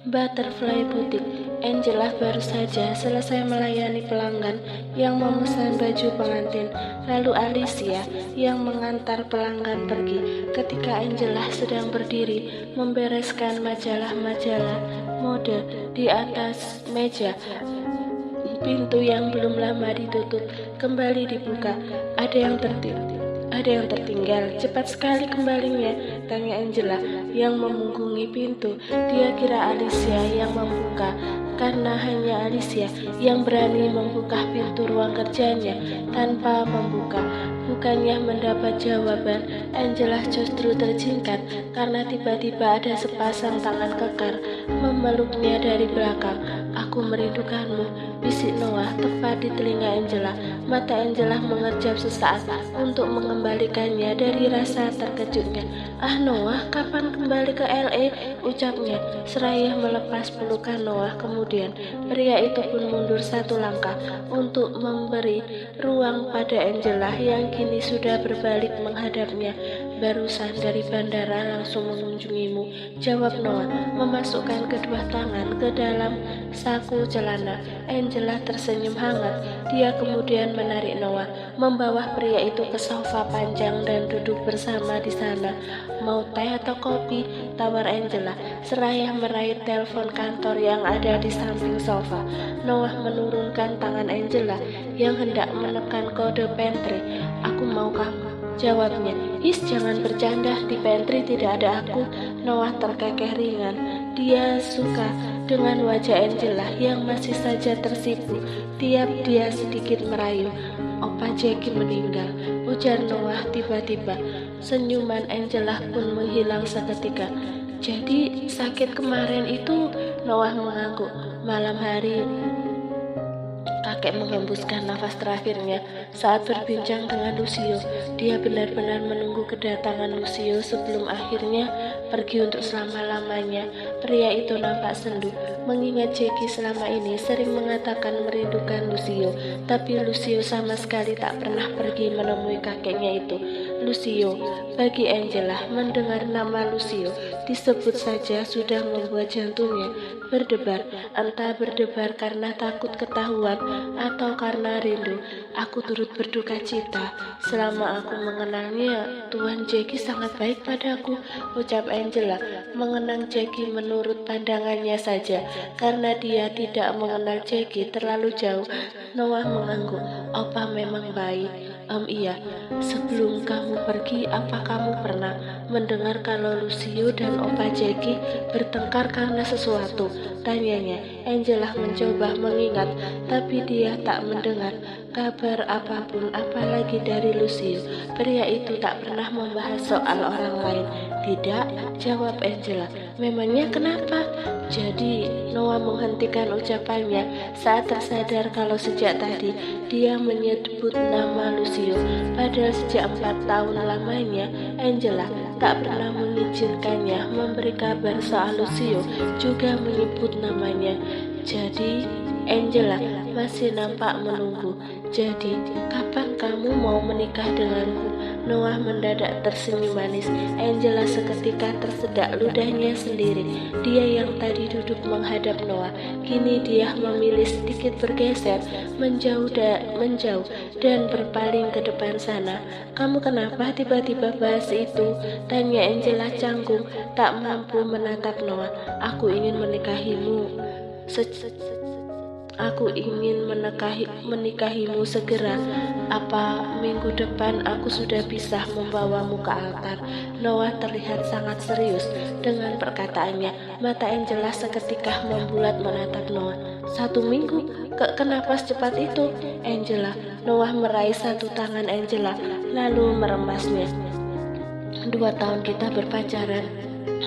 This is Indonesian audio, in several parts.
Butterfly Boutique. Angela baru saja selesai melayani pelanggan yang memesan baju pengantin. Lalu Alicia yang mengantar pelanggan pergi ketika Angela sedang berdiri membereskan majalah-majalah mode di atas meja. Pintu yang belum lama ditutup kembali dibuka. Ada yang tertinggal. Cepat sekali kembalinya, tanya Angela yang memunggungi pintu. Dia kira Alicia yang membuka, karena hanya Alicia yang berani membuka pintu ruang kerjanya tanpa membuka. Bukannya mendapat jawaban, Angela justru terjingkat karena tiba-tiba ada sepasang tangan kekar memeluknya dari belakang. Aku merindukanmu, bisik Noah tepat di telinga Angela. Mata Angela mengerjap sesaat untuk mengembalikannya dari rasa terkejutnya. Ah Noah, kapan kembali ke LA? Ucapnya seraya melepas pelukan Noah. Kemudian pria itu pun mundur satu langkah untuk memberi ruang pada Angela yang kini sudah berbalik menghadapnya. Barusan dari bandara langsung mengunjungimu, jawab Noah, memasukkan kedua tangan ke dalam saku celana. Angela tersenyum hangat. Dia kemudian menarik Noah, membawa pria itu ke sofa panjang dan duduk bersama di sana. Mau teh atau kopi? Tawar Angela, seraya meraih telepon kantor yang ada di samping sofa. Noah menurunkan tangan Angela yang hendak menekan kode pantry. Aku mau kamu, jawabnya. Is, jangan bercanda, di pantry tidak ada aku. Noah terkekeh ringan. Dia suka dengan wajah Angela yang masih saja tersipu tiap dia sedikit merayu. Opa Jackie meninggal, ujar Noah tiba-tiba. Senyuman Angela pun menghilang seketika. Jadi sakit kemarin itu? Noah mengangguk. Malam hari kakek menghembuskan nafas terakhirnya saat berbincang dengan Lucio. Dia benar-benar menunggu kedatangan Lucio sebelum akhirnya pergi untuk selama-lamanya. Pria itu nampak sendu, mengingat Jackie selama ini sering mengatakan merindukan Lucio, tapi Lucio sama sekali tak pernah pergi menemui kakeknya itu. Lucio, bagi Angela, mendengar nama Lucio disebut saja sudah membuat jantungnya berdebar, entah berdebar karena takut ketahuan atau karena rindu. Aku turut berduka cita. Selama aku mengenalnya, Tuan Jackie sangat baik padaku, ucap Angela, mengenang Jackie menurut pandangannya saja, karena dia tidak mengenal Jackie terlalu jauh. Noah mengangguk. Opa memang baik. Iya. Sebelum kamu pergi, apa kamu pernah mendengar kalau Lucio dan Opa Jackie bertengkar karena sesuatu? Tanyanya. Angela mencoba mengingat, tapi dia tak mendengar kabar apapun, apalagi dari Lucio. Pria itu tak pernah membahas soal orang lain. Tidak, jawab Angela. Memangnya kenapa? Jadi Noah menghentikan ucapannya saat tersadar kalau sejak tadi dia menyebut nama Lucio. Padahal sejak 4 tahun lamanya Angela tak pernah mengizinkannya memberi kabar soal Lucio, juga menyebut namanya. Jadi Angela masih nampak menunggu. Jadi, kapan kamu mau menikah denganku? Noah mendadak tersenyum manis. Angela seketika tersedak ludahnya sendiri. Dia yang tadi duduk menghadap Noah, kini dia memilih sedikit bergeser, menjauh dan berpaling ke depan sana. Kamu kenapa tiba-tiba bahas itu? Tanya Angela canggung, tak mampu menatap Noah. Aku ingin menikahimu. Aku ingin menikahimu segera. Apa minggu depan aku sudah bisa membawamu ke altar? Noah terlihat sangat serius dengan perkataannya. Mata Angela seketika membulat menatap Noah. 1 minggu? Kenapa secepat itu? Angela. Noah meraih satu tangan Angela lalu meremasnya. 2 tahun kita berpacaran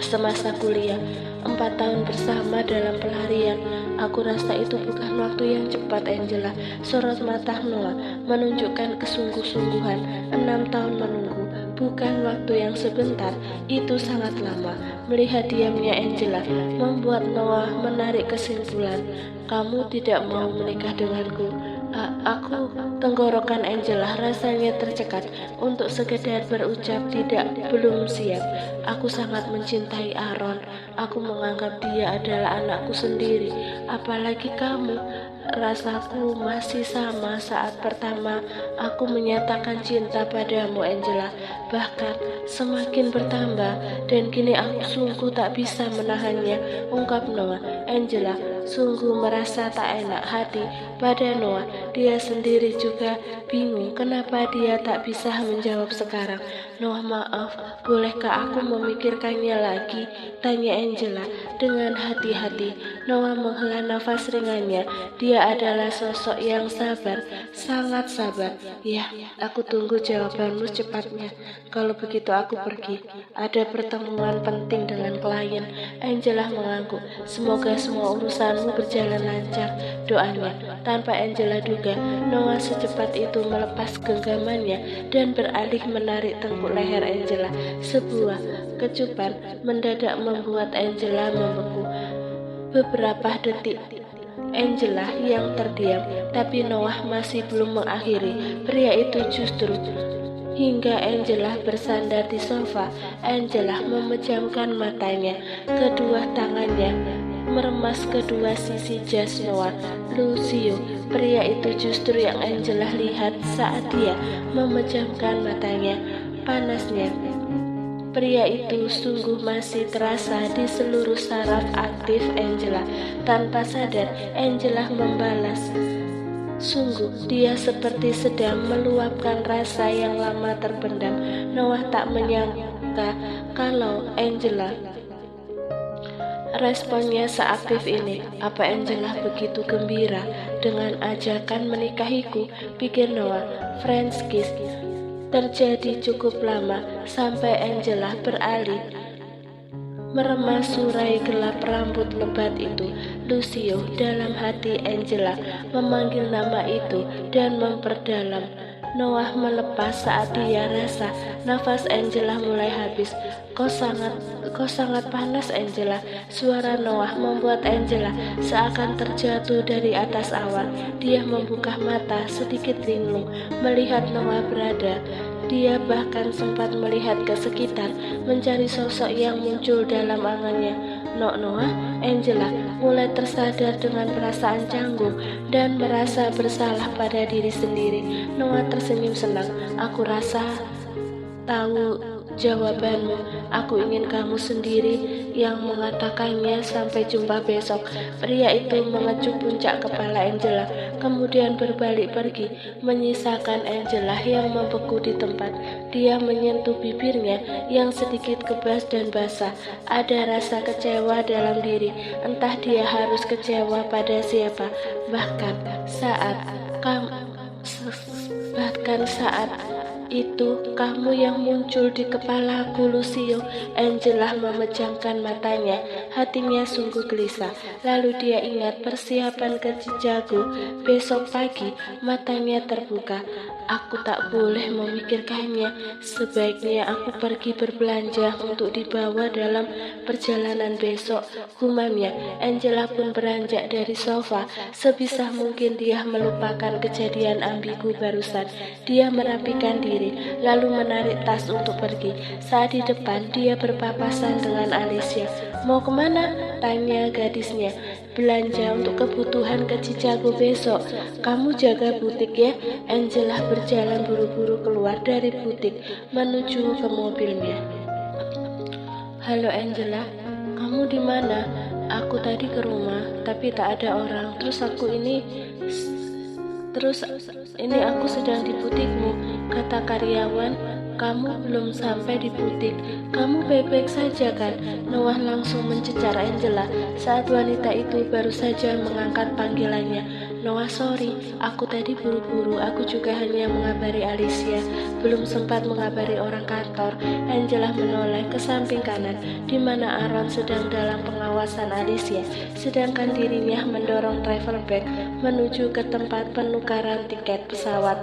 semasa kuliah, 4 tahun bersama dalam pelarian. Aku rasa itu bukan waktu yang cepat, Angela. Sorot mata Noah menunjukkan kesungguh-sungguhan. 6 tahun menunggu bukan waktu yang sebentar, itu sangat lama. Melihat diamnya Angela membuat Noah menarik kesimpulan. Kamu tidak mau menikah denganku? Aku, tenggorokan Angela rasanya tercekat untuk sekedar berucap tidak, belum siap. Aku sangat mencintai Aaron. Aku menganggap dia adalah anakku sendiri. Apalagi kamu. Rasaku masih sama saat pertama aku menyatakan cinta padamu, Angela. Bahkan semakin bertambah, dan kini aku sungguh tak bisa menahannya, ungkap Noah. Angela sungguh merasa tak enak hati pada Noah. Dia sendiri juga bingung kenapa dia tak bisa menjawab sekarang. Noah, maaf, bolehkah aku memikirkannya lagi? Tanya Angela dengan hati-hati. Noah menghela nafas ringannya. Dia adalah sosok yang sabar, sangat sabar. Ya, aku tunggu jawabanmu secepatnya. Kalau begitu aku pergi. Ada pertemuan penting dengan klien. Angela mengangguk. Semoga semua urusanmu berjalan lancar, doanya. Tanpa Angela duga, Noah secepat itu melepas genggamannya dan beralih menarik tengkuk leher Angela. Sebuah kecupan mendadak membuat Angela membeku. Beberapa detik Angela yang terdiam, tapi Noah masih belum mengakhiri. Pria itu justru hingga Angela bersandar di sofa. Angela memejamkan matanya, kedua tangannya meremas kedua sisi jas Noah. Lucio, pria itu justru yang Angela lihat saat dia memejamkan matanya. Panasnya pria itu sungguh masih terasa di seluruh saraf aktif Angela. Tanpa sadar, Angela membalas. Sungguh, dia seperti sedang meluapkan rasa yang lama terpendam. Noah tak menyangka kalau Angela responnya seaktif ini. Apa Angela begitu gembira dengan ajakan menikahiku? Pikir Noah. French kiss terjadi cukup lama sampai Angela beralih meremas surai gelap rambut lebat itu. Lucio, dalam hati Angela memanggil nama itu dan memperdalam. Noah melepas saat dia rasa nafas Angela mulai habis. Kau sangat panas, Angela. Suara Noah membuat Angela seakan terjatuh dari atas awan. Dia membuka mata sedikit linglung melihat Noah berada. Dia bahkan sempat melihat ke sekitar, mencari sosok yang muncul dalam angannya. Noah, Angela mulai tersadar dengan perasaan canggung dan merasa bersalah pada diri sendiri. Noah tersenyum senang. Aku rasa tahu jawabanmu. Aku ingin kamu sendiri yang mengatakannya. Sampai jumpa besok. Pria itu mengecup puncak kepala Angela, kemudian berbalik pergi, menyisakan Angela yang membeku di tempat. Dia menyentuh bibirnya yang sedikit kebas dan basah. Ada rasa kecewa dalam diri. Entah dia harus kecewa pada siapa. Bahkan saat itu kamu yang muncul di kepalaku, Lucio. Angela memejamkan matanya. Hatinya sungguh gelisah. Lalu dia ingat persiapan ke Chicago besok pagi. Matanya terbuka. Aku tak boleh memikirkannya. Sebaiknya aku pergi berbelanja untuk dibawa dalam perjalanan besok, gumamnya. Angela pun beranjak dari sofa. Sebisa mungkin dia melupakan kejadian ambigu barusan. Dia merapikan diri, lalu menarik tas untuk pergi. Saat di depan, dia berpapasan dengan Alicia. Mau kemana? Tanya gadisnya. Belanja untuk kebutuhan ke Chicago besok. Kamu jaga butik ya. Angela berjalan buru-buru keluar dari butik menuju ke mobilnya. Halo Angela, kamu di mana? Aku tadi ke rumah, tapi tak ada orang. Terus ini aku sedang di butikmu, kata karyawan. Kamu belum sampai di butik. Kamu baik-baik saja kan? Noah langsung mencecar Angela saat wanita itu baru saja mengangkat panggilannya. Noah, sorry, aku tadi buru-buru. Aku juga hanya mengabari Alicia, belum sempat mengabari orang kantor. Angela menoleh ke samping kanan, di mana Aaron sedang dalam pengawasan Alicia, sedangkan dirinya mendorong travel bag menuju ke tempat penukaran tiket pesawat.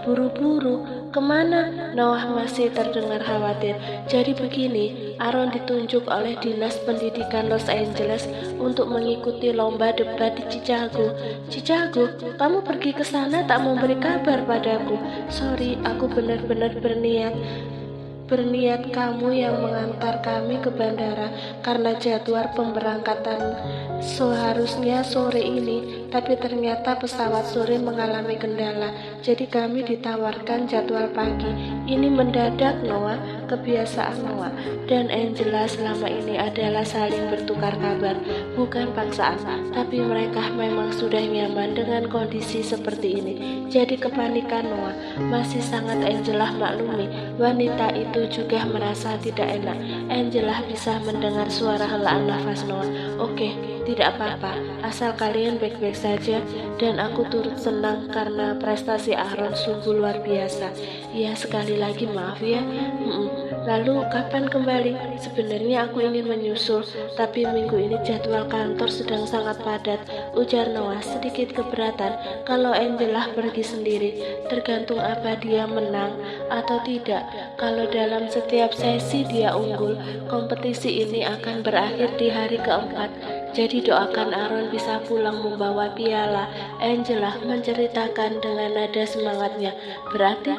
Buru-buru, kemana? Noah masih terdengar khawatir. Jadi begini, Aaron ditunjuk oleh Dinas Pendidikan Los Angeles untuk mengikuti lomba debat di Chicago. Chicago, kamu pergi ke sana tak memberi kabar padaku. Sorry, aku benar-benar berniat kamu yang mengantar kami ke bandara karena jadwal pemberangkatan seharusnya sore ini, tapi ternyata pesawat sore mengalami kendala, jadi kami ditawarkan jadwal pagi. Ini mendadak, Noah. Kebiasaan Noah dan Angela selama ini adalah saling bertukar kabar, bukan paksaan, tapi mereka memang sudah nyaman dengan kondisi seperti ini. Jadi kepanikan Noah masih sangat Angela maklumi. Wanita itu juga merasa tidak enak. Angela bisa mendengar suara helaan nafas Noah. Oke, tidak apa-apa, asal kalian baik-baik saja, dan aku turut senang karena prestasi Aaron sungguh luar biasa. Ya, sekali lagi maaf ya. Lalu kapan kembali? Sebenarnya aku ingin menyusul, tapi minggu ini jadwal kantor sedang sangat padat, ujar Noah sedikit keberatan kalau Angela pergi sendiri. Tergantung apa dia menang atau tidak. Kalau dalam setiap sesi dia unggul, kompetisi ini akan berakhir di hari keempat. Jadi doakan Aaron bisa pulang membawa piala. Angela menceritakan dengan nada semangatnya. Berarti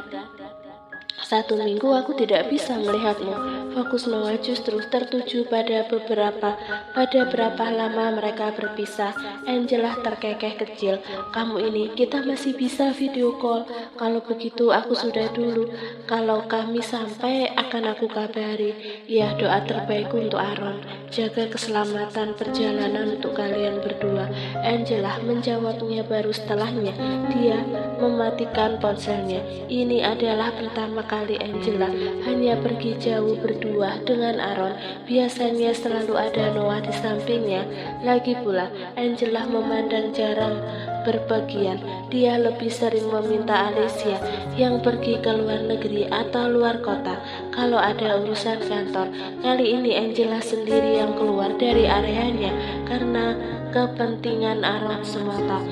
1 minggu aku tidak bisa melihatmu. Fokus Noah justru tertuju pada berapa lama mereka berpisah. Angela terkekeh kecil. Kamu ini, kita masih bisa video call. Kalau begitu aku sudah dulu. Kalau kami sampai akan aku kabari. Ya, doa terbaik untuk Aaron. Jaga keselamatan perjalanan untuk kalian berdua. Angela menjawabnya baru setelahnya. Dia mematikan ponselnya. Ini adalah pertama kali Angela hanya pergi jauh berdua dengan Aaron. Biasanya selalu ada Noah di sampingnya. Lagi pula, Angela memandang jarang berpergian. Dia lebih sering meminta Alicia yang pergi ke luar negeri atau luar kota kalau ada urusan kantor. Kali ini Angela sendiri yang keluar dari areanya karena kepentingan Aaron semata.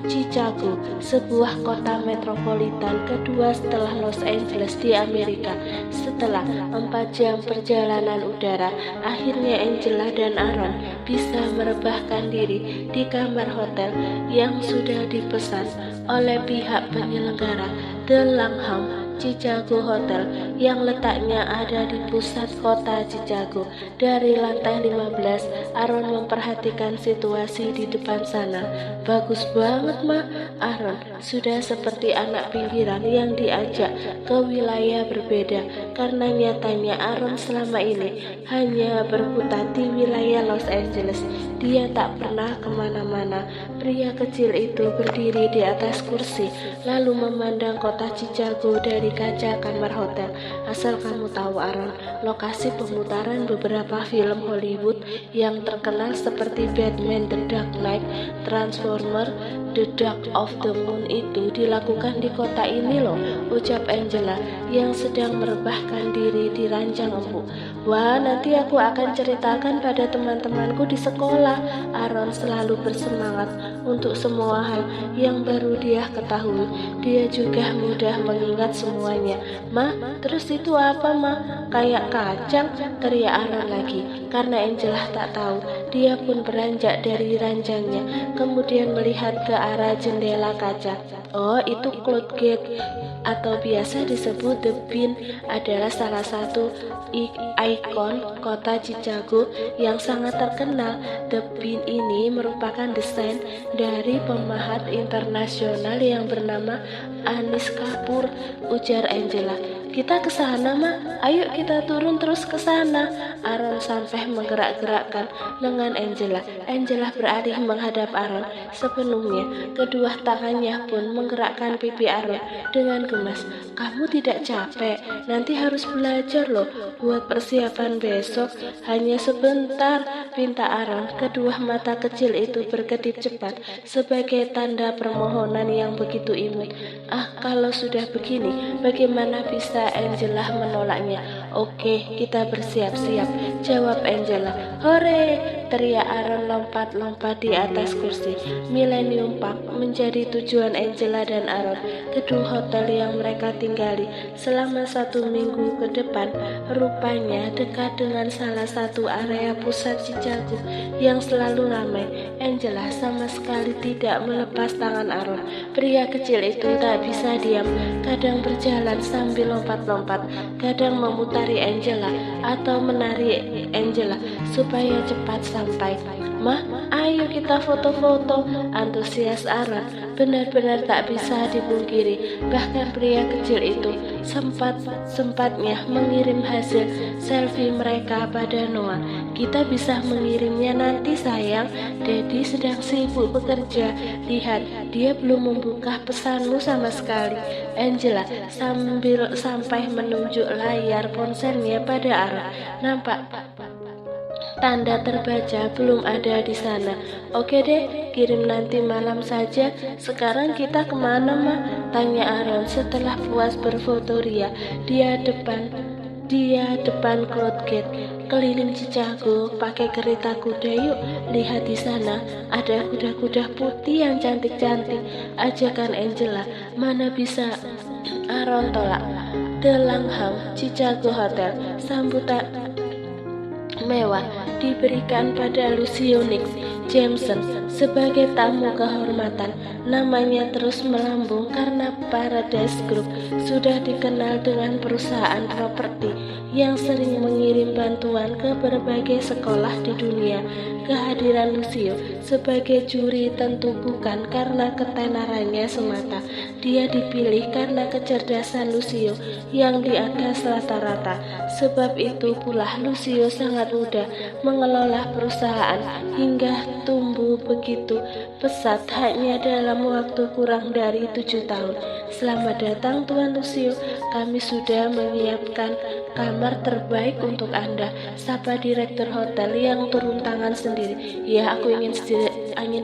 Chicago, sebuah kota metropolitan kedua setelah Los Angeles di Amerika. Setelah 4 jam perjalanan udara, akhirnya Angela dan Aaron bisa merebahkan diri di kamar hotel yang sudah dipesan oleh pihak penyelenggara, The Langham Chicago Hotel, yang letaknya ada di pusat kota Chicago. Dari lantai 15, Aaron memperhatikan situasi di depan sana. Bagus banget, Ma. Aaron sudah seperti anak pinggiran yang diajak ke wilayah berbeda, karena nyatanya Aaron selama ini hanya berkutat di wilayah Los Angeles. Dia tak pernah kemana-mana. Pria kecil itu berdiri di atas kursi, lalu memandang kota Chicago dari kaca kamar hotel. Asal kamu tahu, Aaron, lokasi pemutaran beberapa film Hollywood yang terkenal seperti Batman The Dark Knight, Transformer, The Dark of the Moon itu dilakukan di kota ini loh, ucap Angela yang sedang merebahkan diri di ranjang empuk. Wah, nanti aku akan ceritakan pada teman-temanku di sekolah. Aaron selalu bersemangat untuk semua hal yang baru dia ketahui. Dia juga mudah mengingat semuanya. Ma, terus itu apa, Ma? Kayak kacang, teriak Aaron lagi. Karena Angela tak tahu, dia pun beranjak dari ranjangnya, kemudian melihat ke arah jendela kaca. Oh, itu Cloud Gate atau biasa disebut The Bean, adalah salah satu ikon kota Chicago yang sangat terkenal. The Bean ini merupakan desain dari pemahat internasional yang bernama Anish Kapoor, ujar Angela. Kita ke sana, Ma. Ayo kita turun terus ke sana. Aaron sampai menggerak-gerakkan lengan Angela. Angela beralih menghadap Aaron sepenuhnya. Kedua tangannya pun menggerakkan pipi Aaron dengan gemas. Kamu tidak capek? Nanti harus belajar loh buat persiapan besok. Hanya sebentar, pinta Aaron. Kedua mata kecil itu berkedip cepat sebagai tanda permohonan yang begitu imut. Ah, kalau sudah begini, bagaimana bisa Angela menolaknya? Oke, kita bersiap-siap, jawab Angela. Hore! teriak Aaron lompat-lompat di atas kursi. Millennium Park menjadi tujuan Angela dan Aaron, gedung hotel yang mereka tinggali selama 1 minggu ke depan. Rupanya dekat dengan salah satu area pusat Chicago yang selalu ramai. Angela sama sekali tidak melepas tangan Aaron. Pria kecil itu tak bisa diam, kadang berjalan sambil lompat-lompat, kadang memutari Angela atau menarik Angela supaya cepat sampai. "Mah, ayo kita foto-foto," antusias Aaron benar-benar tak bisa dipungkiri. Bahkan pria kecil itu sempat-sempatnya mengirim hasil selfie mereka pada Noah. "Kita bisa mengirimnya nanti sayang, Daddy sedang sibuk bekerja. Lihat, dia belum membuka pesanmu sama sekali," Angela sampai menunjuk layar ponselnya pada Aaron. "Nampak tanda terbaca belum ada di sana." "Oke deh, kirim nanti malam saja. Sekarang kita kemana, Ma?" tanya Aaron setelah puas berfoto ria. Dia depan Cloud Gate. "Keliling Chicago pakai kereta kuda yuk. Lihat di sana, ada kuda-kuda putih yang cantik-cantik," ajakan Angela. "Mana bisa," Aaron tolak. The Langham Chicago Hotel. Sambutan mewah diberikan pada Lucio Nix Jameson sebagai tamu kehormatan. Namanya terus melambung karena Paradise Group sudah dikenal dengan perusahaan properti yang sering mengirim bantuan ke berbagai sekolah di dunia. Kehadiran Lucio sebagai juri tentu bukan karena ketenarannya semata. Dia dipilih karena kecerdasan Lucio yang di atas rata-rata. Sebab itu pula Lucio sangat mudah mengelola perusahaan hingga tumbuh begitu pesat hanya dalam waktu kurang dari 7 tahun. "Selamat datang Tuan Lucio, kami sudah menyiapkan kamar terbaik untuk Anda," sapa direktur hotel yang turun tangan sendiri. "Ya, aku ingin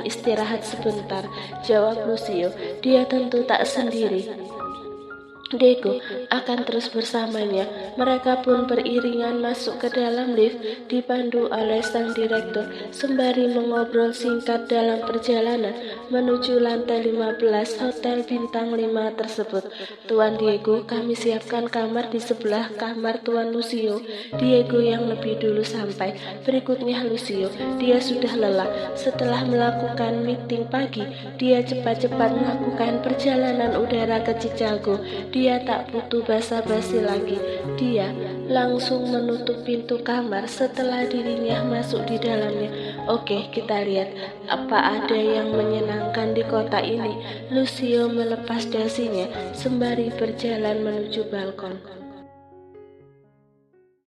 istirahat sebentar," jawab Lucio. Dia tentu tak sendiri. Diego akan terus bersamanya. Mereka pun beriringan masuk ke dalam lift dipandu oleh sang direktur sembari mengobrol singkat dalam perjalanan menuju lantai 15 hotel bintang 5 tersebut. "Tuan Diego, kami siapkan kamar di sebelah kamar Tuan Lucio." Diego yang lebih dulu sampai. Berikutnya Lucio. Dia sudah lelah setelah melakukan meeting pagi. Dia cepat-cepat melakukan perjalanan udara ke Chicago. Dia tak butuh basa-basi lagi. Dia langsung menutup pintu kamar setelah dirinya masuk di dalamnya. "Oke, kita lihat apa ada yang menyenangkan di kota ini." Lucio melepas dasinya sembari berjalan menuju balkon.